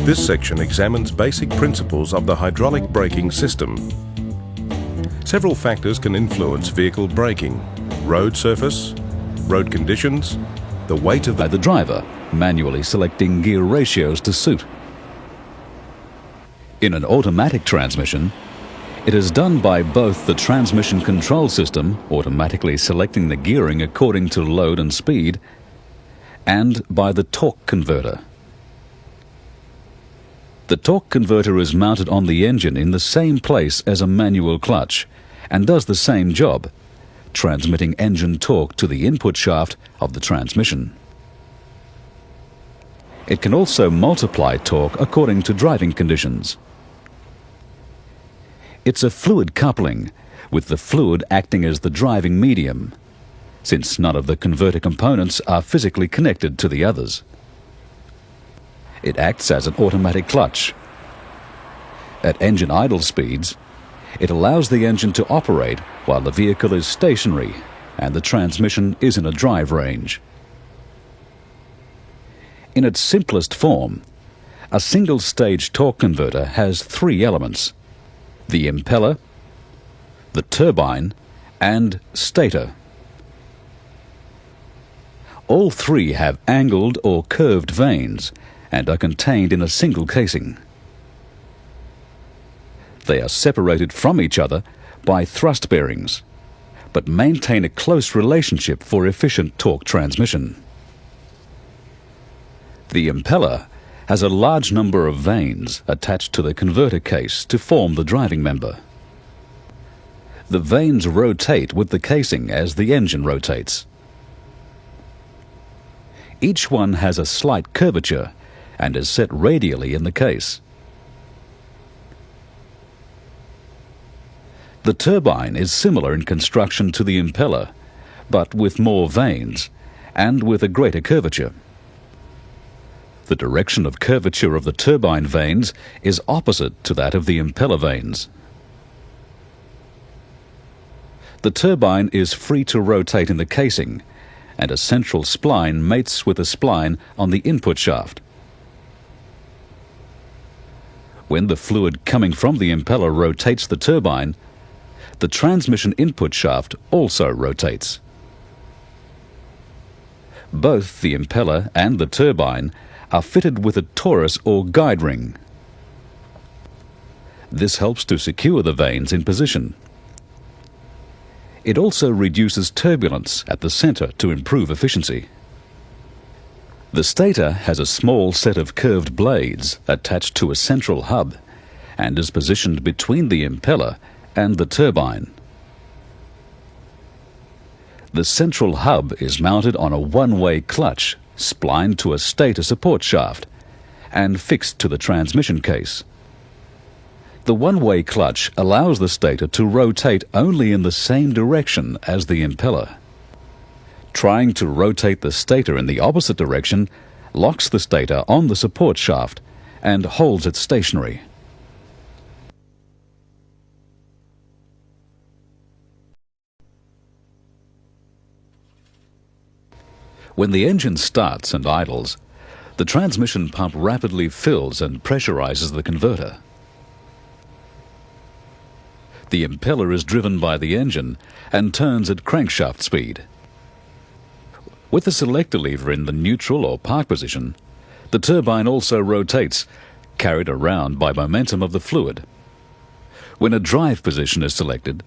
This section examines basic principles of the hydraulic braking system. Several factors can influence vehicle braking: road surface, road conditions, the weight of the driver, manually selecting gear ratios to suit. In an automatic transmission, it is done by both the transmission control system, automatically selecting the gearing according to load and speed, and by the torque converter. The torque converter is mounted on the engine in the same place as a manual clutch and does the same job, transmitting engine torque to the input shaft of the transmission. It can also multiply torque according to driving conditions. It's a fluid coupling, with the fluid acting as the driving medium, since none of the converter components are physically connected to the others. It acts as an automatic clutch. At engine idle speeds, it allows the engine to operate while the vehicle is stationary and the transmission is in a drive range. In its simplest form, a single-stage torque converter has three elements: the impeller, the turbine, and stator. All three have angled or curved vanes and are contained in a single casing. They are separated from each other by thrust bearings, but maintain a close relationship for efficient torque transmission. The impeller has a large number of vanes attached to the converter case to form the driving member. The vanes rotate with the casing as the engine rotates. Each one has a slight curvature and is set radially in the case. The turbine is similar in construction to the impeller, but with more vanes and with a greater curvature. The direction of curvature of the turbine vanes is opposite to that of the impeller vanes. The turbine is free to rotate in the casing, and a central spline mates with a spline on the input shaft. When the fluid coming from the impeller rotates the turbine, the transmission input shaft also rotates. Both the impeller and the turbine are fitted with a torus or guide ring. This helps to secure the vanes in position. It also reduces turbulence at the center to improve efficiency. The stator has a small set of curved blades attached to a central hub and is positioned between the impeller and the turbine. The central hub is mounted on a one-way clutch splined to a stator support shaft and fixed to the transmission case. The one-way clutch allows the stator to rotate only in the same direction as the impeller. Trying to rotate the stator in the opposite direction locks the stator on the support shaft and holds it stationary. When the engine starts and idles, the transmission pump rapidly fills and pressurizes the converter. The impeller is driven by the engine and turns at crankshaft speed. With the selector lever in the neutral or park position, the turbine also rotates, carried around by momentum of the fluid. When a drive position is selected,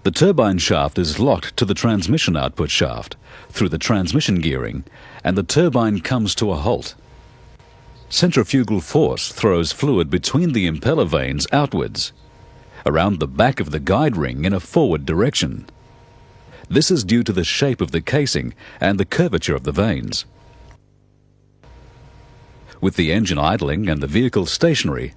the turbine shaft is locked to the transmission output shaft through the transmission gearing, and the turbine comes to a halt. Centrifugal force throws fluid between the impeller vanes outwards, around the back of the guide ring in a forward direction. This is due to the shape of the casing and the curvature of the vanes. With the engine idling and the vehicle stationary,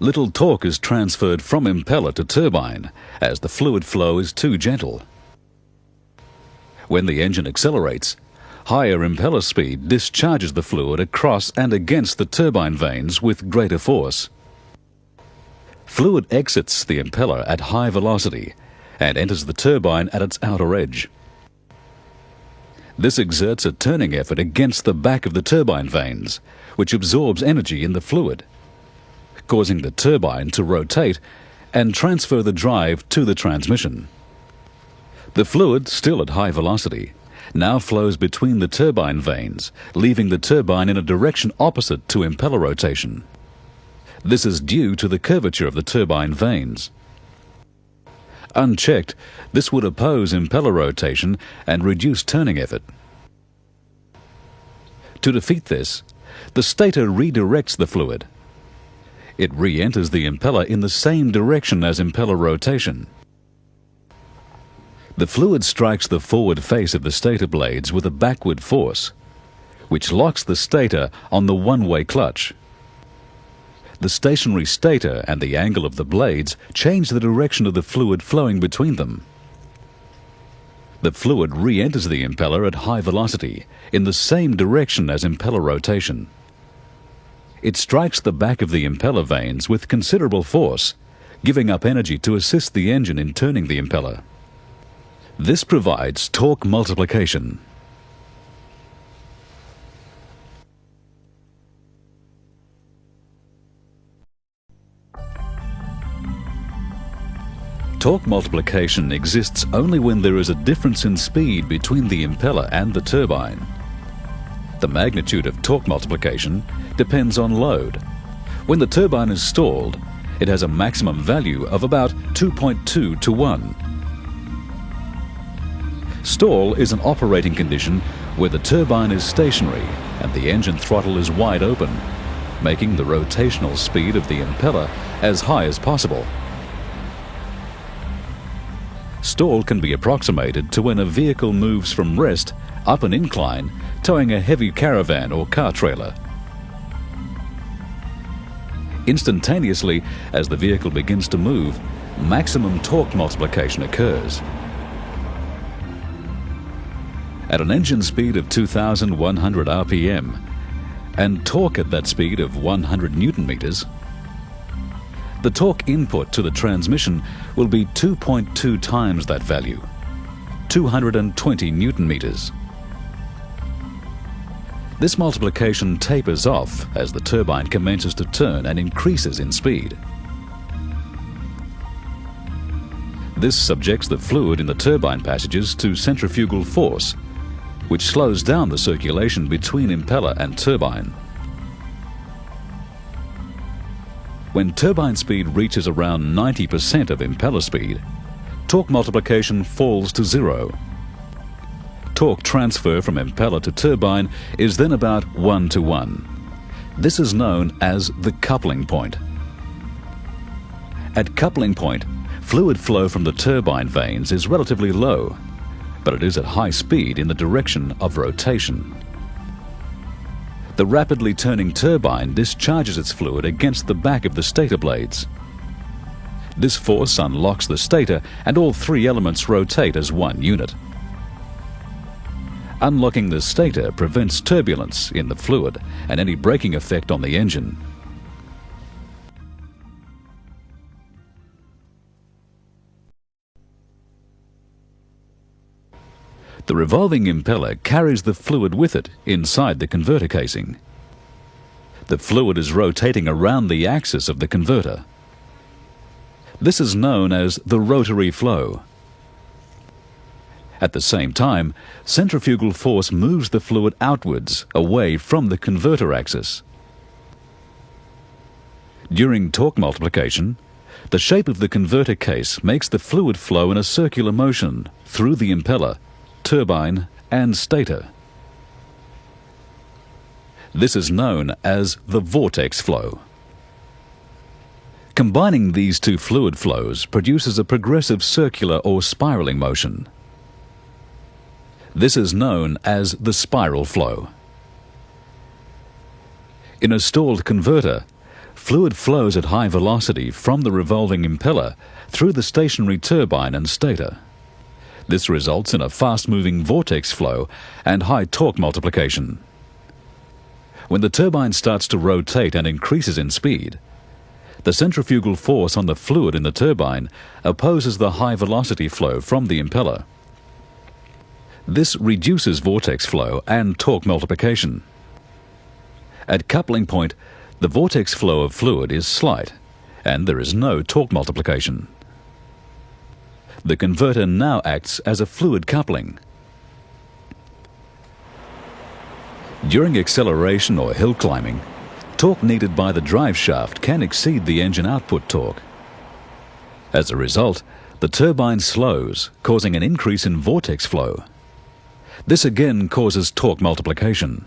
little torque is transferred from impeller to turbine as the fluid flow is too gentle. When the engine accelerates, higher impeller speed discharges the fluid across and against the turbine vanes with greater force. Fluid exits the impeller at high velocity and enters the turbine at its outer edge. This exerts a turning effort against the back of the turbine vanes, which absorbs energy in the fluid causing the turbine to rotate and transfer the drive to the transmission. The fluid, still at high velocity, now flows between the turbine vanes, leaving the turbine in a direction opposite to impeller rotation. This is due to the curvature of the turbine vanes. Unchecked, this would oppose impeller rotation and reduce turning effort. To defeat this, the stator redirects the fluid. It re-enters the impeller in the same direction as impeller rotation. The fluid strikes the forward face of the stator blades with a backward force, which locks the stator on the one-way clutch. The stationary stator and the angle of the blades change the direction of the fluid flowing between them. The fluid re-enters the impeller at high velocity, in the same direction as impeller rotation. It strikes the back of the impeller vanes with considerable force, giving up energy to assist the engine in turning the impeller. This provides torque multiplication. Torque multiplication exists only when there is a difference in speed between the impeller and the turbine. The magnitude of torque multiplication depends on load. When the turbine is stalled, it has a maximum value of about 2.2 to 1. Stall is an operating condition where the turbine is stationary and the engine throttle is wide open, making the rotational speed of the impeller as high as possible. Stall can be approximated to when a vehicle moves from rest up an incline, towing a heavy caravan or car trailer. Instantaneously, as the vehicle begins to move, maximum torque multiplication occurs. At an engine speed of 2,100 RPM and torque at that speed of 100 Newton meters, the torque input to the transmission will be 2.2 times that value, 220 Newton meters. This multiplication tapers off as the turbine commences to turn and increases in speed. This subjects the fluid in the turbine passages to centrifugal force, which slows down the circulation between impeller and turbine. When turbine speed reaches around 90% of impeller speed, torque multiplication falls to 0. Torque transfer from impeller to turbine is then about 1 to 1. This is known as the coupling point. At coupling point, fluid flow from the turbine vanes is relatively low, but it is at high speed in the direction of rotation. The rapidly turning turbine discharges its fluid against the back of the stator blades. This force unlocks the stator and all three elements rotate as one unit. Unlocking the stator prevents turbulence in the fluid and any braking effect on the engine. The revolving impeller carries the fluid with it inside the converter casing. The fluid is rotating around the axis of the converter. This is known as the rotary flow. At the same time, centrifugal force moves the fluid outwards, away from the converter axis. During torque multiplication, the shape of the converter case makes the fluid flow in a circular motion through the impeller, turbine, and stator. This is known as the vortex flow. Combining these two fluid flows produces a progressive circular or spiraling motion. This is known as the spiral flow. In a stalled converter, fluid flows at high velocity from the revolving impeller through the stationary turbine and stator. This results in a fast-moving vortex flow and high torque multiplication. When the turbine starts to rotate and increases in speed, the centrifugal force on the fluid in the turbine opposes the high-velocity flow from the impeller. This reduces vortex flow and torque multiplication. At coupling point, The vortex flow of fluid is slight, and there is no torque multiplication. The converter now acts as a fluid coupling. During acceleration or hill climbing, torque needed by the drive shaft can exceed the engine output torque. As a result, the turbine slows, causing an increase in vortex flow. This again causes torque multiplication.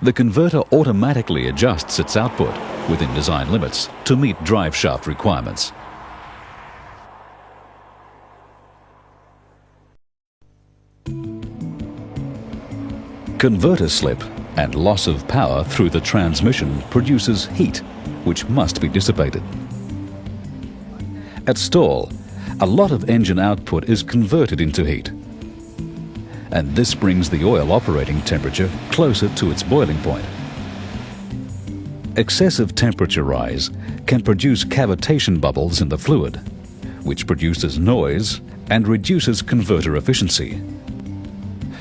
The converter automatically adjusts its output within design limits to meet drive shaft requirements. Converter slip and loss of power through the transmission produces heat, which must be dissipated. At stall, a lot of engine output is converted into heat, and this brings the oil operating temperature closer to its boiling point. Excessive temperature rise can produce cavitation bubbles in the fluid, which produces noise and reduces converter efficiency.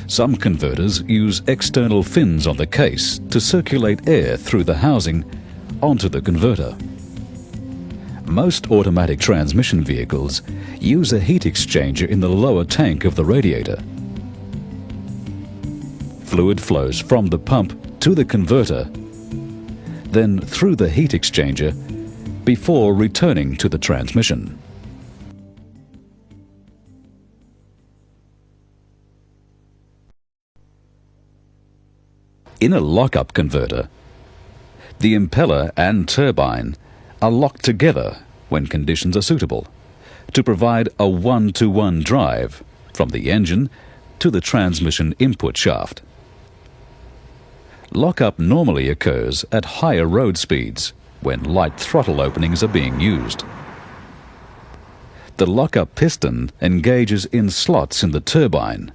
Some converters use external fins on the case to circulate air through the housing onto the converter. Most automatic transmission vehicles use a heat exchanger in the lower tank of the radiator. Fluid flows from the pump to the converter, then through the heat exchanger before returning to the transmission. In a lock-up converter, the impeller and turbine are locked together when conditions are suitable to provide a one-to-one drive from the engine to the transmission input shaft. Lock-up normally occurs at higher road speeds when light throttle openings are being used. The lock-up piston engages in slots in the turbine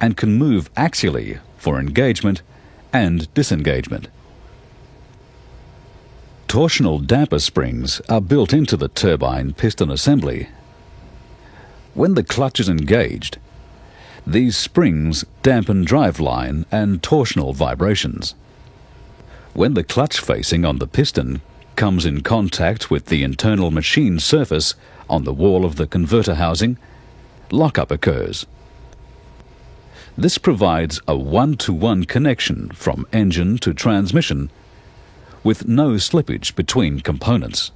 and can move axially for engagement and disengagement. Torsional damper springs are built into the turbine piston assembly. When the clutch is engaged, these springs dampen driveline and torsional vibrations. When the clutch facing on the piston comes in contact with the internal machine surface on the wall of the converter housing, lockup occurs. This provides a one-to-one connection from engine to transmission with no slippage between components.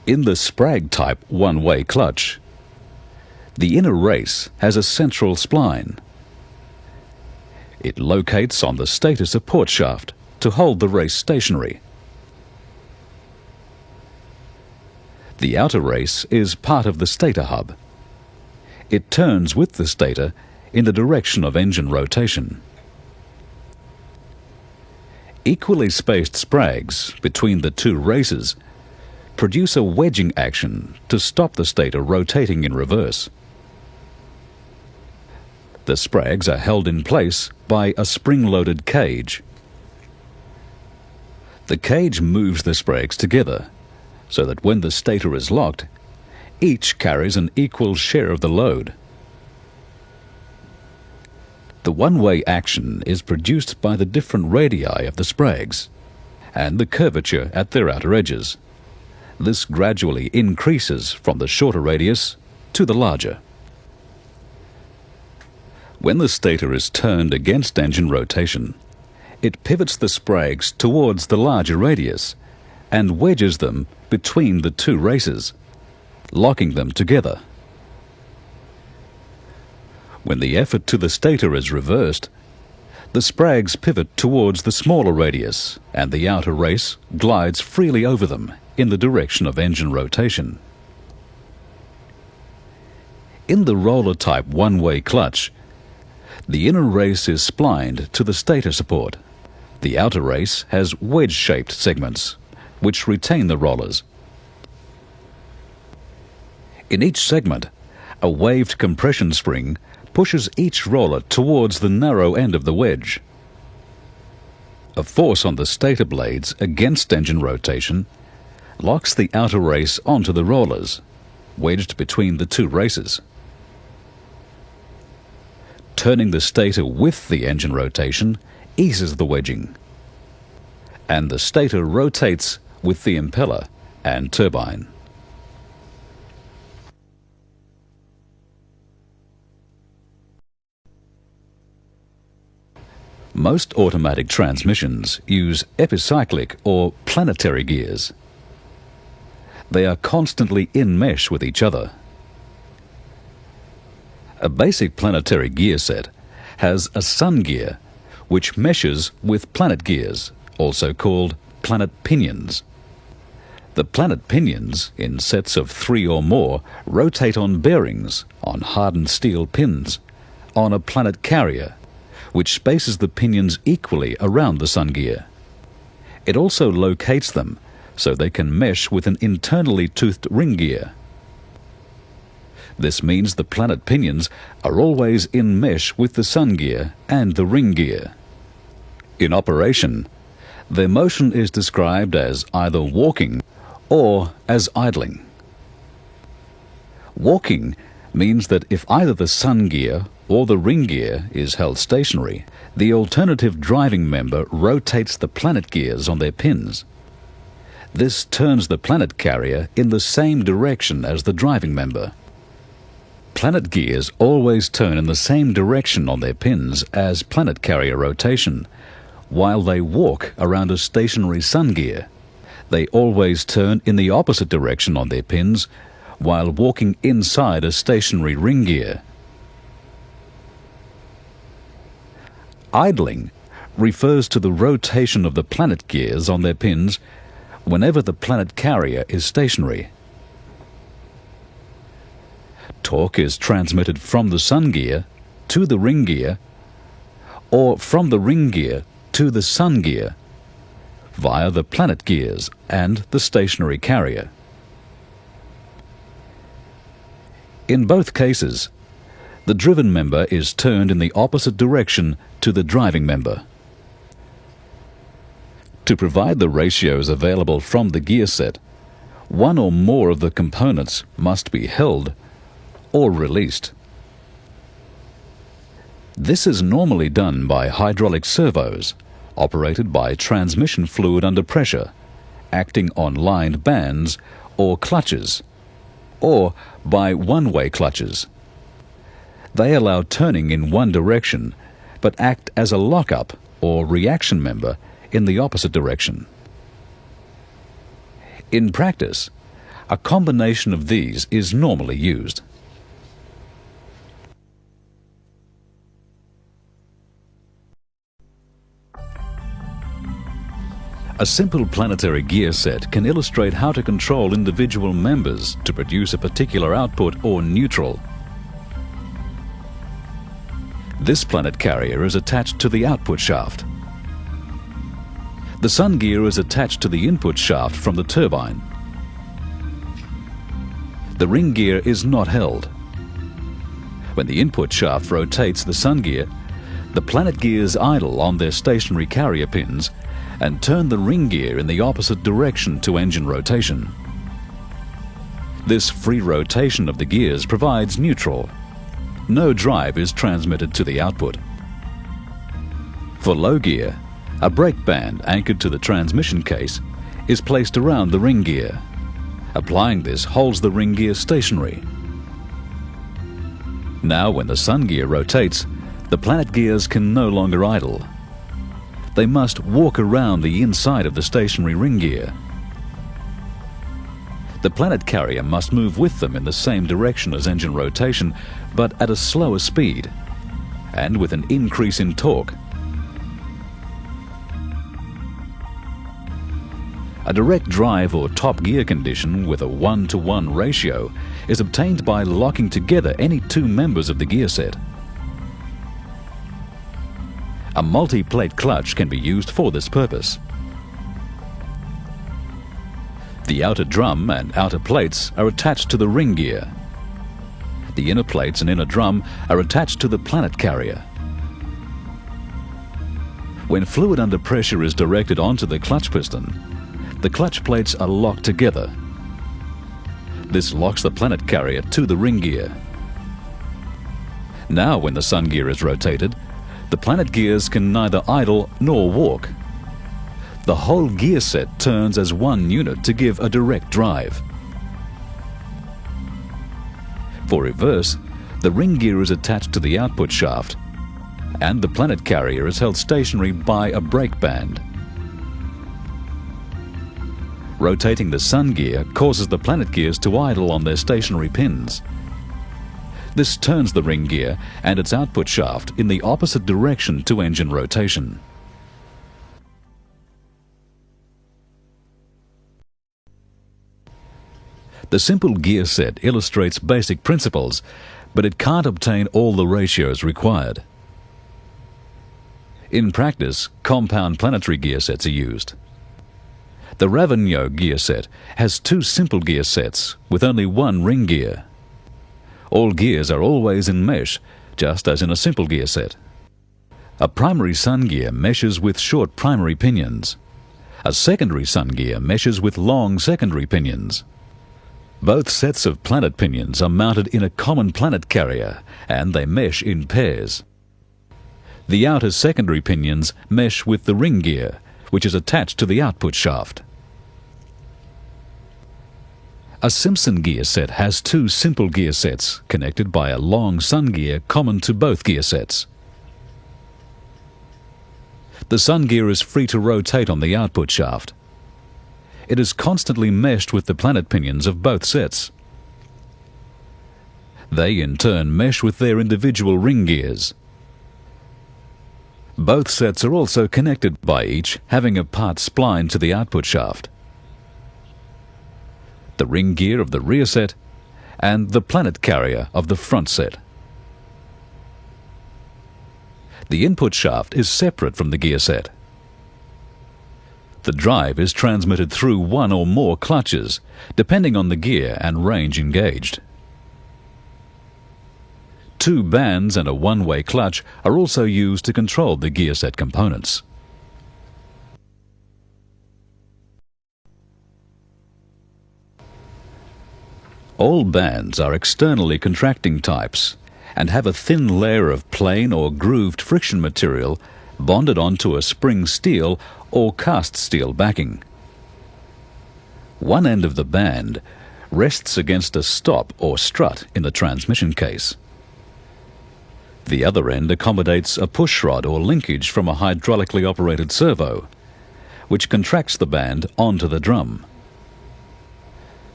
In the Sprague-type one-way clutch, the inner race has a central spline. It locates on the stator support shaft to hold the race stationary. The outer race is part of the stator hub. It turns with the stator in the direction of engine rotation. Equally spaced sprags between the two races produce a wedging action to stop the stator rotating in reverse. The sprags are held in place by a spring-loaded cage. The cage moves the sprags together so that when the stator is locked, each carries an equal share of the load. The one-way action is produced by the different radii of the sprags and the curvature at their outer edges. This gradually increases from the shorter radius to the larger. When the stator is turned against engine rotation, it pivots the sprags towards the larger radius and wedges them between the two races, locking them together. When the effort to the stator is reversed, the sprags pivot towards the smaller radius and the outer race glides freely over them in the direction of engine rotation. In the roller-type one-way clutch, the inner race is splined to the stator support. The outer race has wedge-shaped segments, which retain the rollers. In each segment, a waved compression spring pushes each roller towards the narrow end of the wedge. A force on the stator blades against engine rotation locks the outer race onto the rollers, wedged between the two races. Turning the stator with the engine rotation eases the wedging, and the stator rotates with the impeller and turbine. Most automatic transmissions use epicyclic or planetary gears. They are constantly in mesh with each other. A basic planetary gear set has a sun gear which meshes with planet gears, also called planet pinions. The planet pinions, in sets of 3 or more, rotate on bearings, on hardened steel pins, on a planet carrier, which spaces the pinions equally around the sun gear. It also locates them so they can mesh with an internally toothed ring gear. This means the planet pinions are always in mesh with the sun gear and the ring gear. In operation, their motion is described as either walking or as idling. Walking means that if either the sun gear or the ring gear is held stationary, the alternative driving member rotates the planet gears on their pins. This turns the planet carrier in the same direction as the driving member. Planet gears always turn in the same direction on their pins as planet carrier rotation. While they walk around a stationary sun gear, they always turn in the opposite direction on their pins while walking inside a stationary ring gear. Idling refers to the rotation of the planet gears on their pins whenever the planet carrier is stationary. Torque is transmitted from the sun gear to the ring gear or from the ring gear to the sun gear via the planet gears and the stationary carrier. In both cases, the driven member is turned in the opposite direction to the driving member. To provide the ratios available from the gear set, one or more of the components must be held or released. This is normally done by hydraulic servos, operated by transmission fluid under pressure, acting on lined bands or clutches, or by one-way clutches. They allow turning in one direction, but act as a lock-up or reaction member in the opposite direction. In practice, a combination of these is normally used. A simple planetary gear set can illustrate how to control individual members to produce a particular output or neutral. This planet carrier is attached to the output shaft. The sun gear is attached to the input shaft from the turbine. The ring gear is not held. When the input shaft rotates the sun gear, the planet gears idle on their stationary carrier pins and turn the ring gear in the opposite direction to engine rotation. This free rotation of the gears provides neutral. No drive is transmitted to the output. For low gear, a brake band anchored to the transmission case is placed around the ring gear. Applying this holds the ring gear stationary. Now when the sun gear rotates, the planet gears can no longer idle. They must walk around the inside of the stationary ring gear. The planet carrier must move with them in the same direction as engine rotation, but at a slower speed, and with an increase in torque. A direct drive or top gear condition with a 1-to-1 ratio is obtained by locking together any two members of the gear set. A multi-plate clutch can be used for this purpose. The outer drum and outer plates are attached to the ring gear. The inner plates and inner drum are attached to the planet carrier. When fluid under pressure is directed onto the clutch piston, the clutch plates are locked together. This locks the planet carrier to the ring gear. Now when the sun gear is rotated, the planet gears can neither idle nor walk. The whole gear set turns as one unit to give a direct drive. For reverse, the ring gear is attached to the output shaft, and the planet carrier is held stationary by a brake band. Rotating the sun gear causes the planet gears to idle on their stationary pins. This turns the ring gear and its output shaft in the opposite direction to engine rotation. The simple gear set illustrates basic principles, but it can't obtain all the ratios required. In practice, compound planetary gear sets are used. The Ravignolle gear set has two simple gear sets with only one ring gear. All gears are always in mesh, just as in a simple gear set. A primary sun gear meshes with short primary pinions. A secondary sun gear meshes with long secondary pinions. Both sets of planet pinions are mounted in a common planet carrier, and they mesh in pairs. The outer secondary pinions mesh with the ring gear, which is attached to the output shaft. A Simpson gear set has two simple gear sets connected by a long sun gear common to both gear sets. The sun gear is free to rotate on the output shaft. It is constantly meshed with the planet pinions of both sets. They in turn mesh with their individual ring gears. Both sets are also connected by each having a part spline to the output shaft. The ring gear of the rear set and the planet carrier of the front set. The input shaft is separate from the gear set. The drive is transmitted through one or more clutches, depending on the gear and range engaged. Two bands and a one-way clutch are also used to control the gear set components. All bands are externally contracting types and have a thin layer of plain or grooved friction material bonded onto a spring steel or cast steel backing. One end of the band rests against a stop or strut in the transmission case. The other end accommodates a pushrod or linkage from a hydraulically operated servo, which contracts the band onto the drum.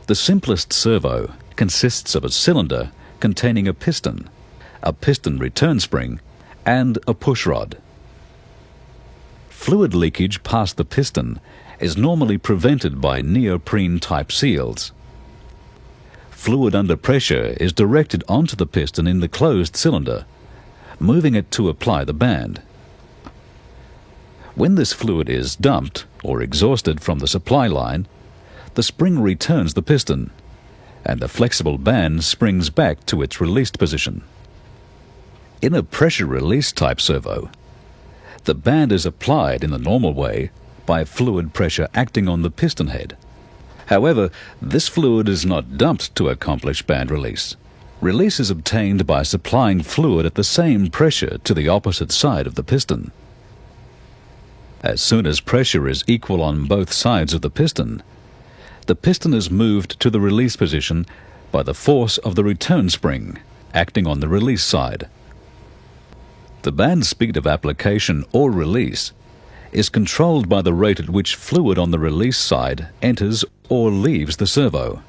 The simplest servo consists of a cylinder containing a piston return spring, and a pushrod. Fluid leakage past the piston is normally prevented by neoprene-type seals. Fluid under pressure is directed onto the piston in the closed cylinder, moving it to apply the band. When this fluid is dumped or exhausted from the supply line, the spring returns the piston, and the flexible band springs back to its released position. In a pressure release type servo, the band is applied in the normal way by fluid pressure acting on the piston head. However, this fluid is not dumped to accomplish band release. Release is obtained by supplying fluid at the same pressure to the opposite side of the piston. As soon as pressure is equal on both sides of the piston is moved to the release position by the force of the return spring acting on the release side. The band speed of application or release is controlled by the rate at which fluid on the release side enters or leaves the servo.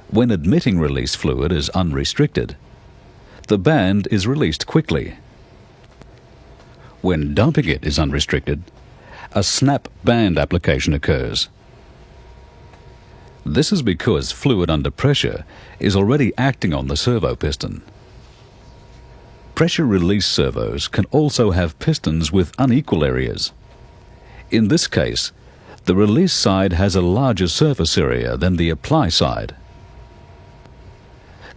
When admitting release fluid is unrestricted, the band is released quickly. When dumping it is unrestricted, a snap band application occurs. This is because fluid under pressure is already acting on the servo piston. Pressure release servos can also have pistons with unequal areas. In this case, the release side has a larger surface area than the apply side.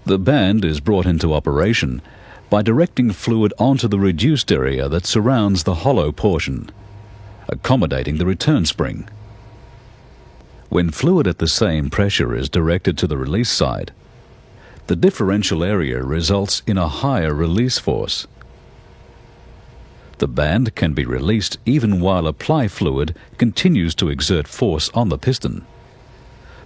The band is brought into operation by directing fluid onto the reduced area that surrounds the hollow portion, accommodating the return spring. When fluid at the same pressure is directed to the release side, the differential area results in a higher release force. The band can be released even while apply fluid continues to exert force on the piston.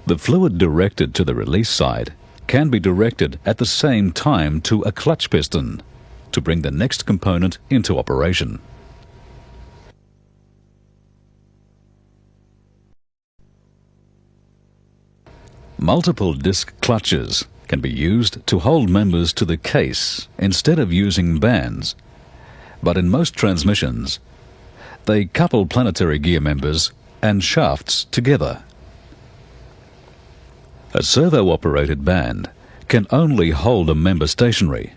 The fluid directed to the release side can be directed at the same time to a clutch piston to bring the next component into operation. Multiple disc clutches can be used to hold members to the case instead of using bands, but in most transmissions, they couple planetary gear members and shafts together. A servo-operated band can only hold a member stationary,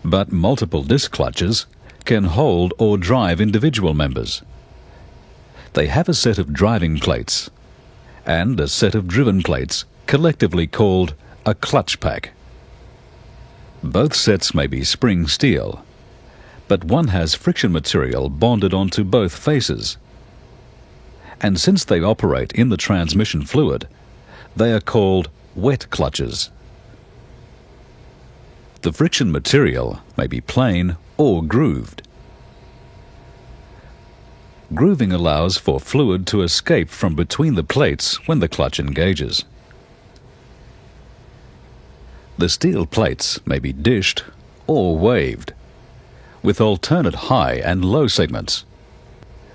but multiple disc clutches can hold or drive individual members. They have a set of driving plates and a set of driven plates, collectively called a clutch pack. Both sets may be spring steel, but one has friction material bonded onto both faces. And since they operate in the transmission fluid, they are called wet clutches. The friction material may be plain or grooved. Grooving allows for fluid to escape from between the plates when the clutch engages. The steel plates may be dished or waved, with alternate high and low segments.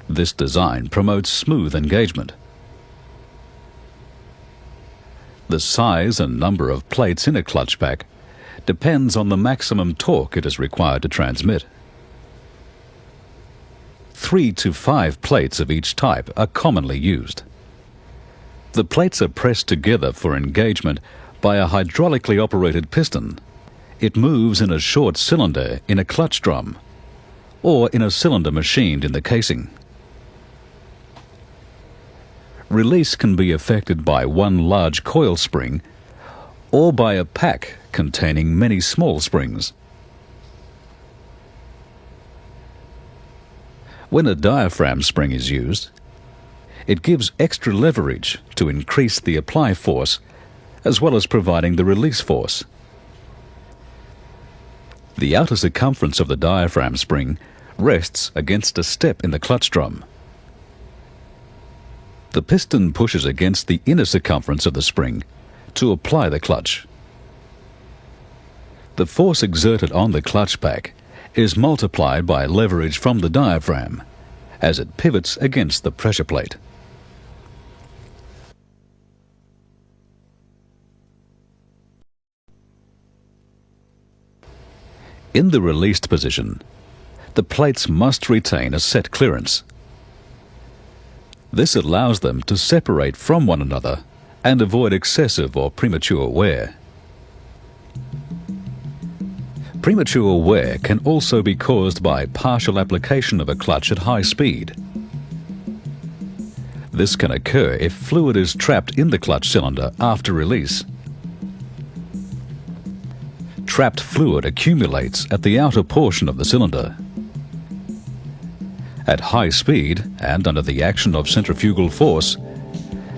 This design promotes smooth engagement. The size and number of plates in a clutch pack depends on the maximum torque it is required to transmit. 3 to 5 plates of each type are commonly used. The plates are pressed together for engagement by a hydraulically operated piston. It moves in a short cylinder in a clutch drum, or in a cylinder machined in the casing. Release can be effected by one large coil spring or by a pack containing many small springs. When a diaphragm spring is used, it gives extra leverage to increase the apply force as well as providing the release force. The outer circumference of the diaphragm spring rests against a step in the clutch drum. The piston pushes against the inner circumference of the spring to apply the clutch. The force exerted on the clutch pack is multiplied by leverage from the diaphragm as it pivots against the pressure plate. In the released position, the plates must retain a set clearance. This allows them to separate from one another and avoid excessive or premature wear. Premature wear can also be caused by partial application of a clutch at high speed. This can occur if fluid is trapped in the clutch cylinder after release. Trapped fluid accumulates at the outer portion of the cylinder. At high speed and under the action of centrifugal force,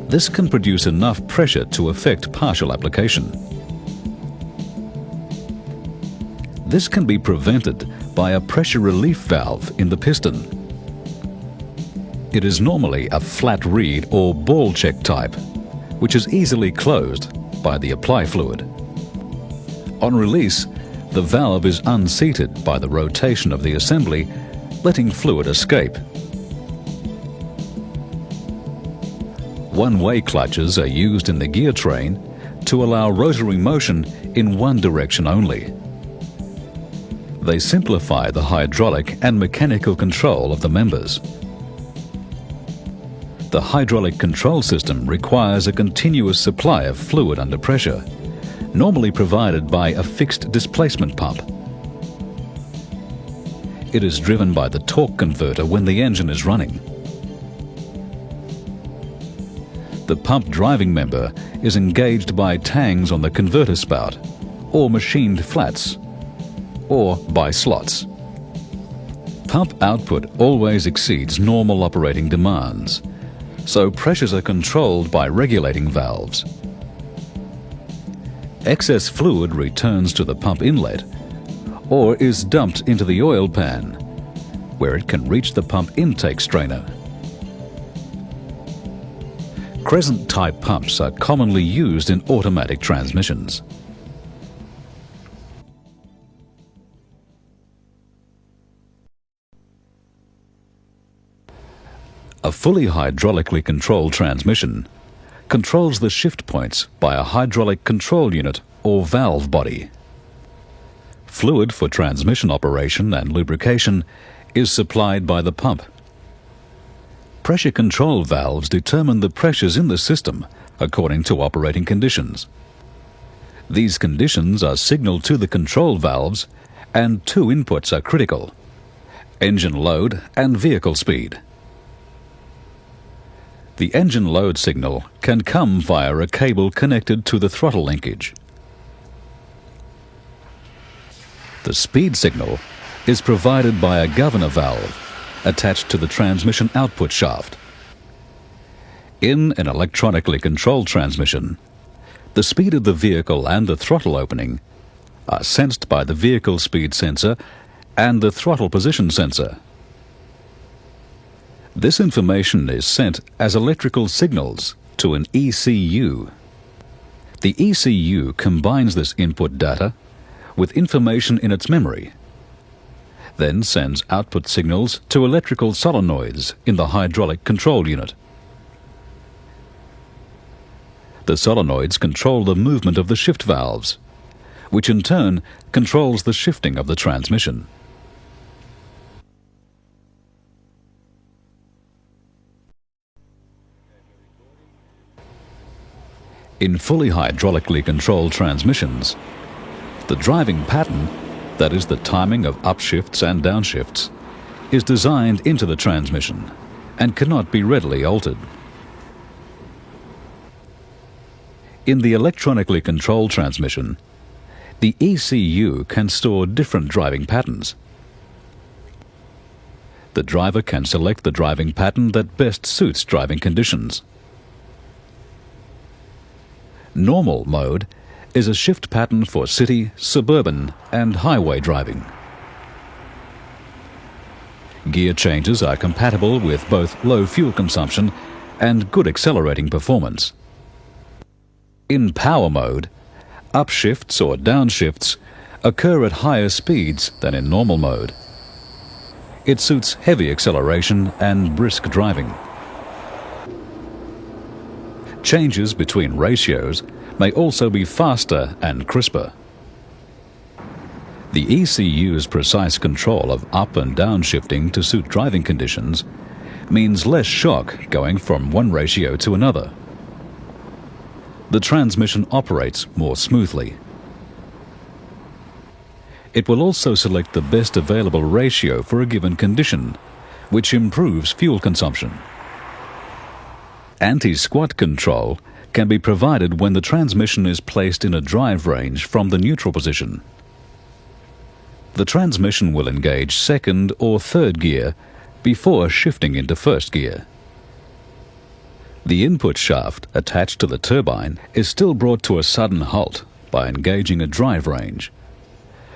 this can produce enough pressure to effect partial application. This can be prevented by a pressure relief valve in the piston. It is normally a flat reed or ball check type, which is easily closed by the apply fluid. On release, the valve is unseated by the rotation of the assembly, letting fluid escape. One-way clutches are used in the gear train to allow rotary motion in one direction only. They simplify the hydraulic and mechanical control of the members. The hydraulic control system requires a continuous supply of fluid under pressure, normally provided by a fixed displacement pump. It is driven by the torque converter when the engine is running. The pump driving member is engaged by tangs on the converter spout, or machined flats, or by slots. Pump output always exceeds normal operating demands, so pressures are controlled by regulating valves. Excess fluid returns to the pump inlet or is dumped into the oil pan, where it can reach the pump intake strainer. Crescent-type pumps are commonly used in automatic transmissions. A fully hydraulically controlled transmission controls the shift points by a hydraulic control unit or valve body. Fluid for transmission operation and lubrication is supplied by the pump. Pressure control valves determine the pressures in the system according to operating conditions. These conditions are signaled to the control valves, and two inputs are critical: engine load and vehicle speed. The engine load signal can come via a cable connected to the throttle linkage. The speed signal is provided by a governor valve attached to the transmission output shaft. In an electronically controlled transmission, the speed of the vehicle and the throttle opening are sensed by the vehicle speed sensor and the throttle position sensor. This information is sent as electrical signals to an ECU. The ECU combines this input data with information in its memory, then sends output signals to electrical solenoids in the hydraulic control unit. The solenoids control the movement of the shift valves, which in turn controls the shifting of the transmission. In fully hydraulically controlled transmissions, the driving pattern, that is the timing of upshifts and downshifts, is designed into the transmission and cannot be readily altered. In the electronically controlled transmission, the ECU can store different driving patterns. The driver can select the driving pattern that best suits driving conditions. Normal mode is a shift pattern for city, suburban, and highway driving. Gear changes are compatible with both low fuel consumption and good accelerating performance. In power mode, upshifts or downshifts occur at higher speeds than in normal mode. It suits heavy acceleration and brisk driving. Changes between ratios may also be faster and crisper. The ECU's precise control of up and down shifting to suit driving conditions means less shock going from one ratio to another. The transmission operates more smoothly. It will also select the best available ratio for a given condition, which improves fuel consumption. Anti-squat control can be provided when the transmission is placed in a drive range from the neutral position. The transmission will engage second or third gear before shifting into first gear. The input shaft attached to the turbine is still brought to a sudden halt by engaging a drive range,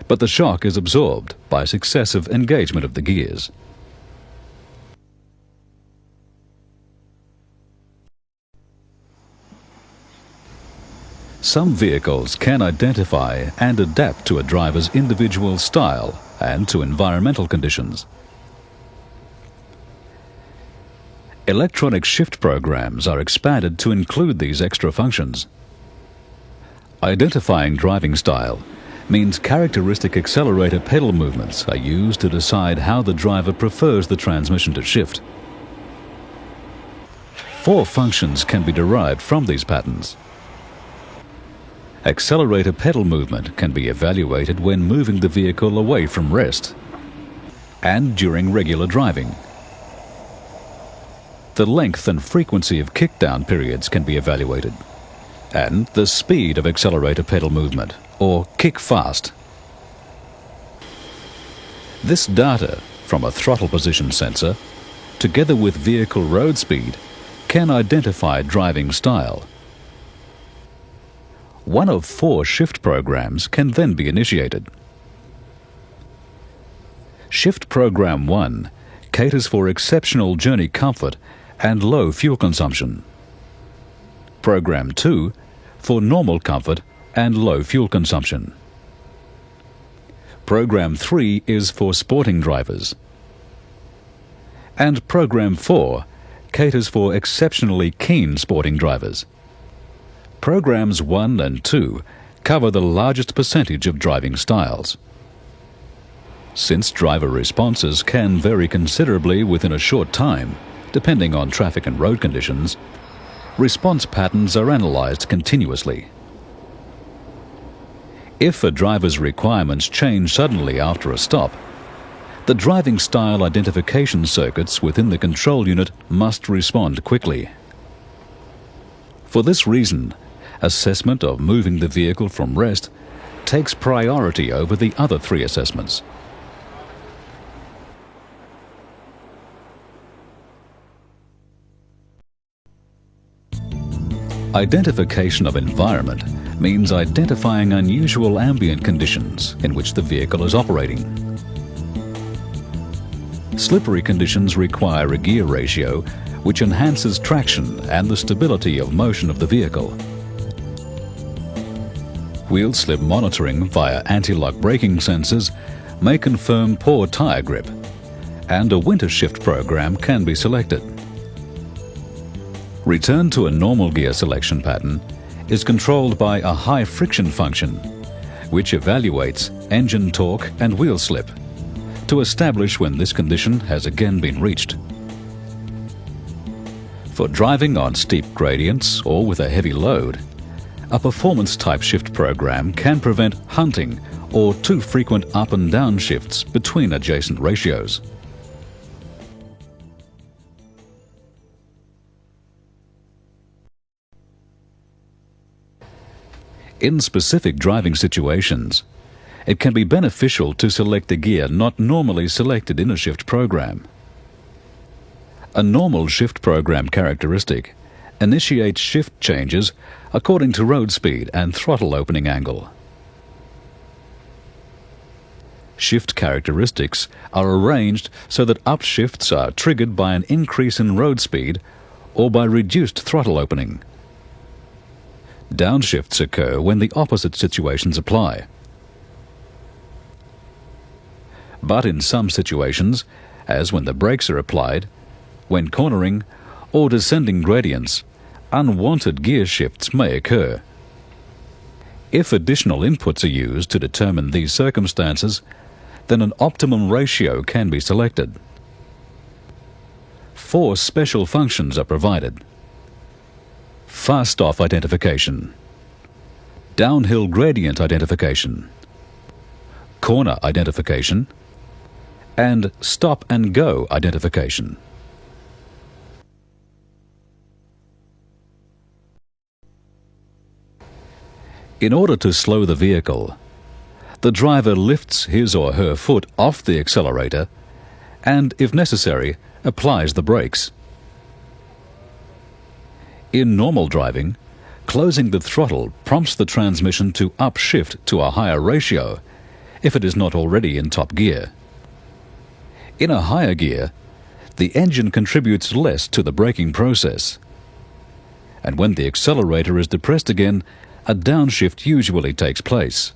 but the shock is absorbed by successive engagement of the gears. Some vehicles can identify and adapt to a driver's individual style and to environmental conditions. Electronic shift programs are expanded to include these extra functions. Identifying driving style means characteristic accelerator pedal movements are used to decide how the driver prefers the transmission to shift. 4 functions can be derived from these patterns. Accelerator pedal movement can be evaluated when moving the vehicle away from rest and during regular driving. The length and frequency of kickdown periods can be evaluated, and the speed of accelerator pedal movement, or kick fast. This data from a throttle position sensor, together with vehicle road speed, can identify driving style. One of 4 shift programs can then be initiated. Shift Program 1 caters for exceptional journey comfort and low fuel consumption. Program 2 for normal comfort and low fuel consumption. Program 3 is for sporting drivers. And Program 4 caters for exceptionally keen sporting drivers. Programs 1 and 2 cover the largest percentage of driving styles. Since driver responses can vary considerably within a short time, depending on traffic and road conditions, response patterns are analysed continuously. If a driver's requirements change suddenly after a stop, the driving style identification circuits within the control unit must respond quickly. For this reason, assessment of moving the vehicle from rest takes priority over the other 3 assessments. Identification of environment means identifying unusual ambient conditions in which the vehicle is operating. Slippery conditions require a gear ratio which enhances traction and the stability of motion of the vehicle. Wheel slip monitoring via anti-lock braking sensors may confirm poor tyre grip, and a winter shift program can be selected. Return to a normal gear selection pattern is controlled by a high friction function, which evaluates engine torque and wheel slip to establish when this condition has again been reached. For driving on steep gradients or with a heavy load, a performance-type shift program can prevent hunting or too frequent up and down shifts between adjacent ratios. In specific driving situations, it can be beneficial to select a gear not normally selected in a shift program. A normal shift program characteristic initiates shift changes according to road speed and throttle opening angle. Shift characteristics are arranged so that upshifts are triggered by an increase in road speed or by reduced throttle opening. Downshifts occur when the opposite situations apply. But in some situations, as when the brakes are applied, when cornering, or descending gradients, unwanted gear shifts may occur. If additional inputs are used to determine these circumstances, then an optimum ratio can be selected. 4 special functions are provided: fast-off identification, downhill gradient identification, corner identification, and stop-and-go identification. In order to slow the vehicle, the driver lifts his or her foot off the accelerator and, if necessary, applies the brakes. In normal driving, closing the throttle prompts the transmission to upshift to a higher ratio if it is not already in top gear. In a higher gear, the engine contributes less to the braking process. And when the accelerator is depressed again, a downshift usually takes place.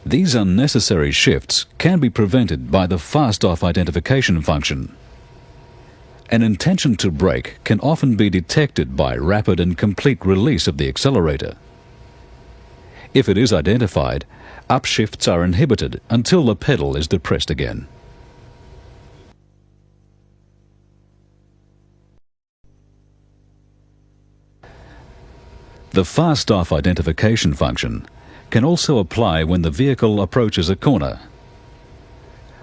These unnecessary shifts can be prevented by the fast-off identification function. An intention to brake can often be detected by rapid and complete release of the accelerator. If it is identified, upshifts are inhibited until the pedal is depressed again. The fast-off identification function can also apply when the vehicle approaches a corner.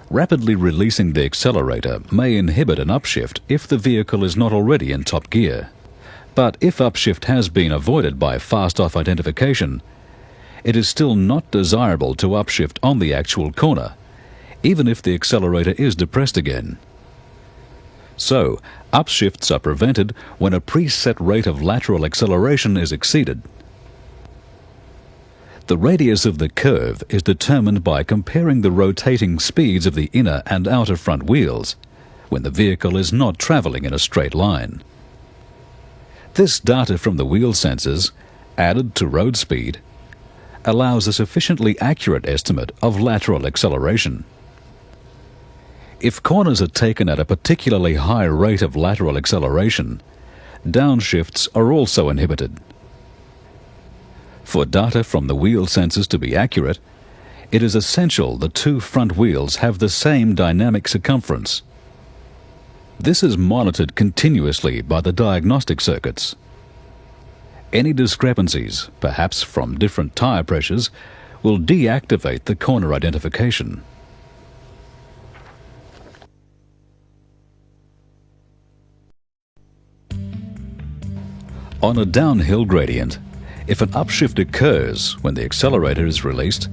Rapidly releasing the accelerator may inhibit an upshift if the vehicle is not already in top gear. But if upshift has been avoided by fast-off identification, it is still not desirable to upshift on the actual corner, even if the accelerator is depressed again. So, upshifts are prevented when a preset rate of lateral acceleration is exceeded. The radius of the curve is determined by comparing the rotating speeds of the inner and outer front wheels when the vehicle is not travelling in a straight line. This data from the wheel sensors, added to road speed, allows a sufficiently accurate estimate of lateral acceleration. If corners are taken at a particularly high rate of lateral acceleration, downshifts are also inhibited. For data from the wheel sensors to be accurate, it is essential the two front wheels have the same dynamic circumference. This is monitored continuously by the diagnostic circuits. Any discrepancies, perhaps from different tyre pressures, will deactivate the corner identification. On a downhill gradient, if an upshift occurs when the accelerator is released,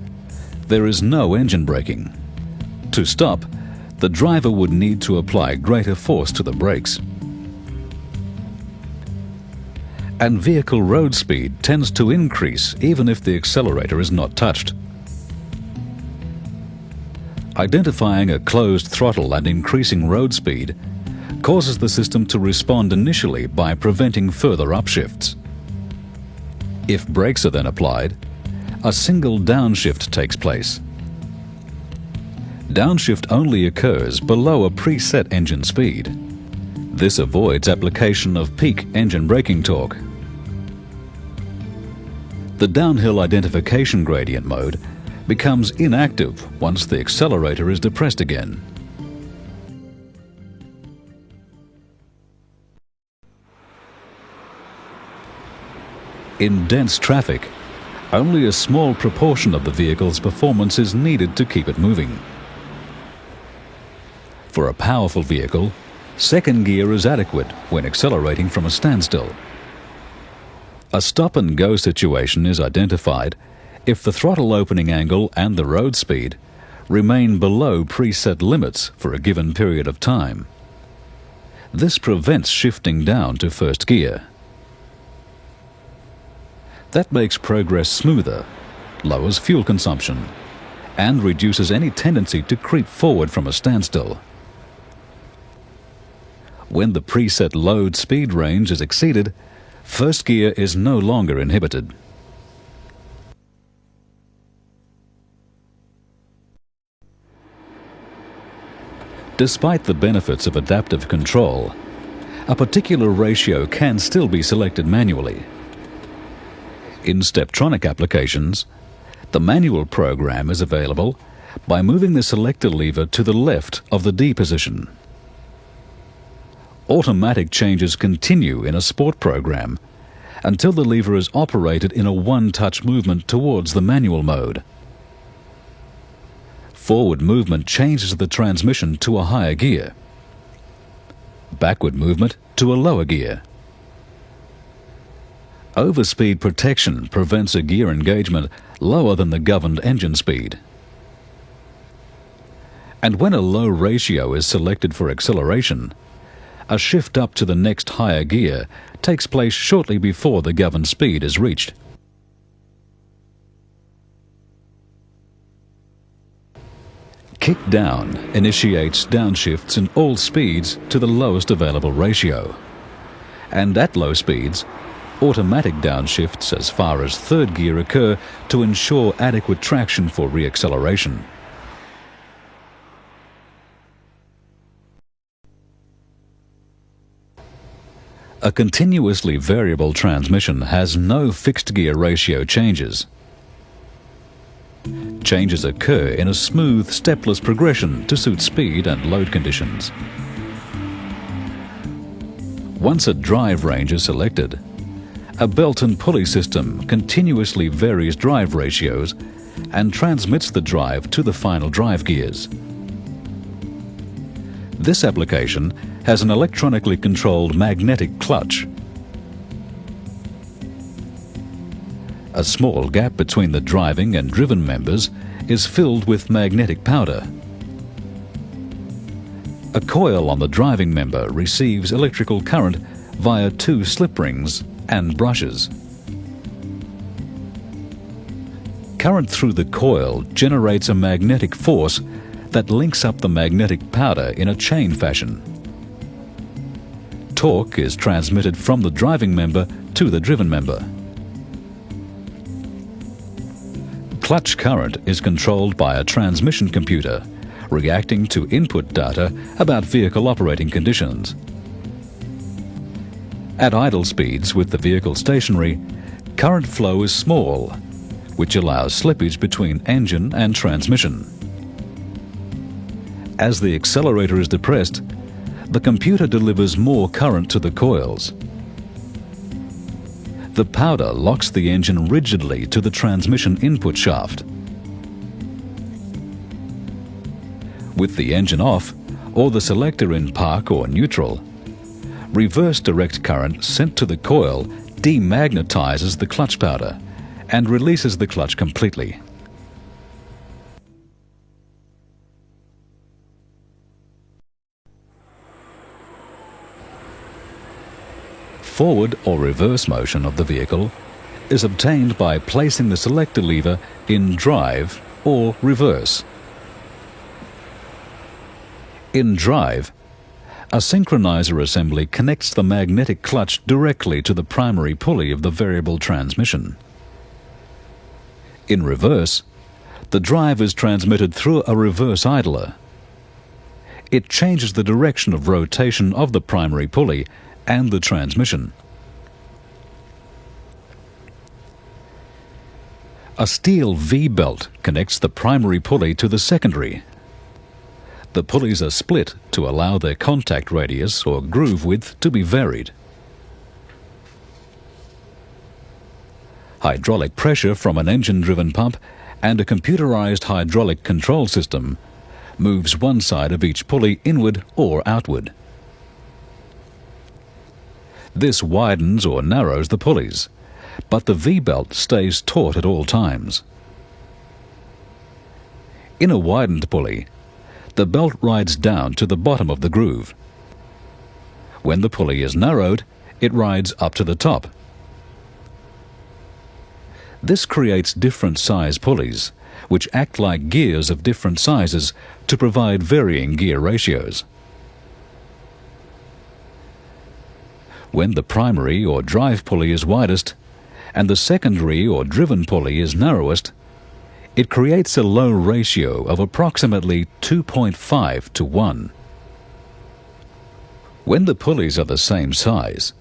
there is no engine braking. To stop, the driver would need to apply greater force to the brakes. And vehicle road speed tends to increase even if the accelerator is not touched. Identifying a closed throttle and increasing road speed causes the system to respond initially by preventing further upshifts. If brakes are then applied, a single downshift takes place. Downshift only occurs below a preset engine speed. This avoids application of peak engine braking torque. The downhill identification gradient mode becomes inactive once the accelerator is depressed again. In dense traffic, only a small proportion of the vehicle's performance is needed to keep it moving. For a powerful vehicle, second gear is adequate when accelerating from a standstill. A stop-and-go situation is identified if the throttle opening angle and the road speed remain below preset limits for a given period of time. This prevents shifting down to first gear. That makes progress smoother, lowers fuel consumption, and reduces any tendency to creep forward from a standstill. When the preset load speed range is exceeded, first gear is no longer inhibited. Despite the benefits of adaptive control, a particular ratio can still be selected manually. In Steptronic applications, the manual program is available by moving the selector lever to the left of the D position. Automatic changes continue in a sport program until the lever is operated in a one-touch movement towards the manual mode. Forward movement changes the transmission to a higher gear. Backward movement to a lower gear. Overspeed protection prevents a gear engagement lower than the governed engine speed. And when a low ratio is selected for acceleration, a shift up to the next higher gear takes place shortly before the governed speed is reached. Kick down initiates downshifts in all speeds to the lowest available ratio. And at low speeds, automatic downshifts as far as third gear occur to ensure adequate traction for reacceleration. A continuously variable transmission has no fixed gear ratio changes. Changes occur in a smooth, stepless progression to suit speed and load conditions. Once a drive range is selected, a belt and pulley system continuously varies drive ratios and transmits the drive to the final drive gears. This application has an electronically controlled magnetic clutch. A small gap between the driving and driven members is filled with magnetic powder. A coil on the driving member receives electrical current via two slip rings and brushes. Current through the coil generates a magnetic force that links up the magnetic powder in a chain fashion. Torque is transmitted from the driving member to the driven member. Clutch current is controlled by a transmission computer, reacting to input data about vehicle operating conditions. At idle speeds with the vehicle stationary, current flow is small, which allows slippage between engine and transmission. As the accelerator is depressed, the computer delivers more current to the coils. The powder locks the engine rigidly to the transmission input shaft. With the engine off, or the selector in park or neutral, reverse direct current sent to the coil demagnetizes the clutch powder and releases the clutch completely. Forward or reverse motion of the vehicle is obtained by placing the selector lever in drive or reverse. In drive, a synchronizer assembly connects the magnetic clutch directly to the primary pulley of the variable transmission. In reverse, the drive is transmitted through a reverse idler. It changes the direction of rotation of the primary pulley and the transmission. A steel V-belt connects the primary pulley to the secondary. The pulleys are split to allow their contact radius or groove width to be varied. Hydraulic pressure from an engine-driven pump and a computerized hydraulic control system moves one side of each pulley inward or outward. This widens or narrows the pulleys, but the V-belt stays taut at all times. In a widened pulley, the belt rides down to the bottom of the groove. When the pulley is narrowed, it rides up to the top. This creates different size pulleys, which act like gears of different sizes to provide varying gear ratios. When the primary or drive pulley is widest and the secondary or driven pulley is narrowest, it creates a low ratio of approximately 2.5 to 1. When the pulleys are the same size,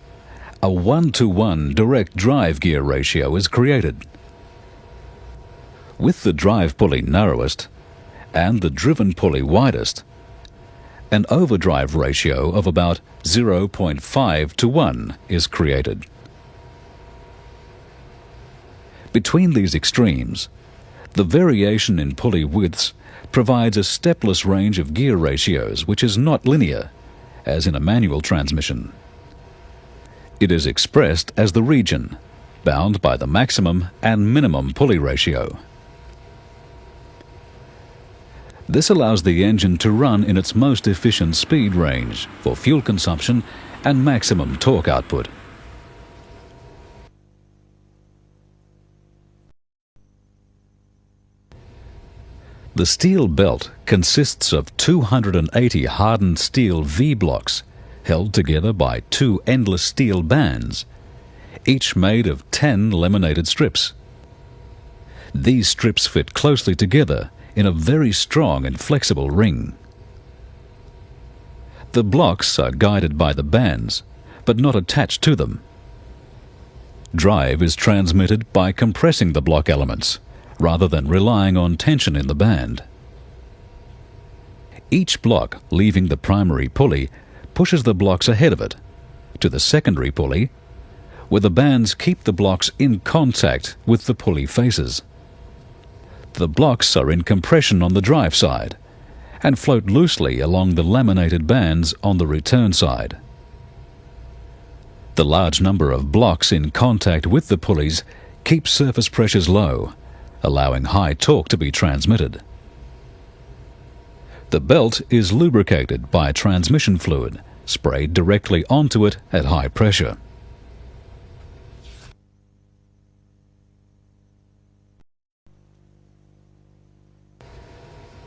a 1-to-1 direct drive gear ratio is created. With the drive pulley narrowest and the driven pulley widest, an overdrive ratio of about 0.5 to 1 is created. Between these extremes, the variation in pulley widths provides a stepless range of gear ratios which is not linear, as in a manual transmission. It is expressed as the region, bound by the maximum and minimum pulley ratio. This allows the engine to run in its most efficient speed range for fuel consumption and maximum torque output. The steel belt consists of 280 hardened steel V-blocks held together by two endless steel bands, each made of 10 laminated strips. These strips fit closely together in a very strong and flexible ring. The blocks are guided by the bands, but not attached to them. Drive is transmitted by compressing the block elements, rather than relying on tension in the band. Each block leaving the primary pulley pushes the blocks ahead of it, to the secondary pulley, where the bands keep the blocks in contact with the pulley faces. The blocks are in compression on the drive side and float loosely along the laminated bands on the return side. The large number of blocks in contact with the pulleys keeps surface pressures low, allowing high torque to be transmitted. The belt is lubricated by transmission fluid sprayed directly onto it at high pressure.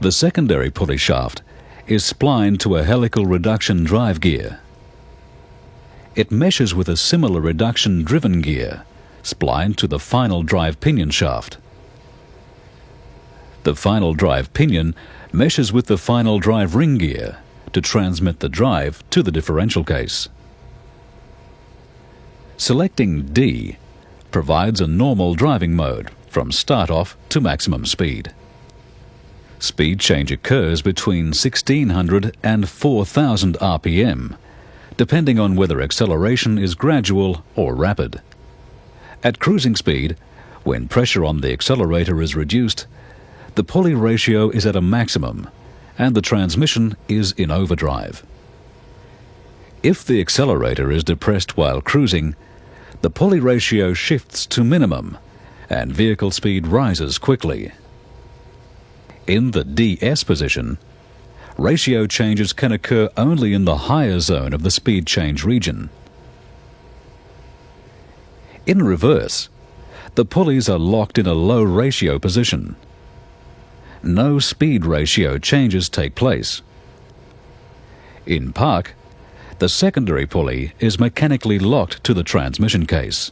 The secondary pulley shaft is splined to a helical reduction drive gear. It meshes with a similar reduction driven gear, splined to the final drive pinion shaft. The final drive pinion meshes with the final drive ring gear to transmit the drive to the differential case. Selecting D provides a normal driving mode from start-off to maximum speed. Speed change occurs between 1600 and 4000 RPM, depending on whether acceleration is gradual or rapid. At cruising speed, when pressure on the accelerator is reduced, the pulley ratio is at a maximum and the transmission is in overdrive. If the accelerator is depressed while cruising, the pulley ratio shifts to minimum and vehicle speed rises quickly. In the DS position, ratio changes can occur only in the higher zone of the speed change region. In reverse, the pulleys are locked in a low ratio position. No speed ratio changes take place. In park, the secondary pulley is mechanically locked to the transmission case.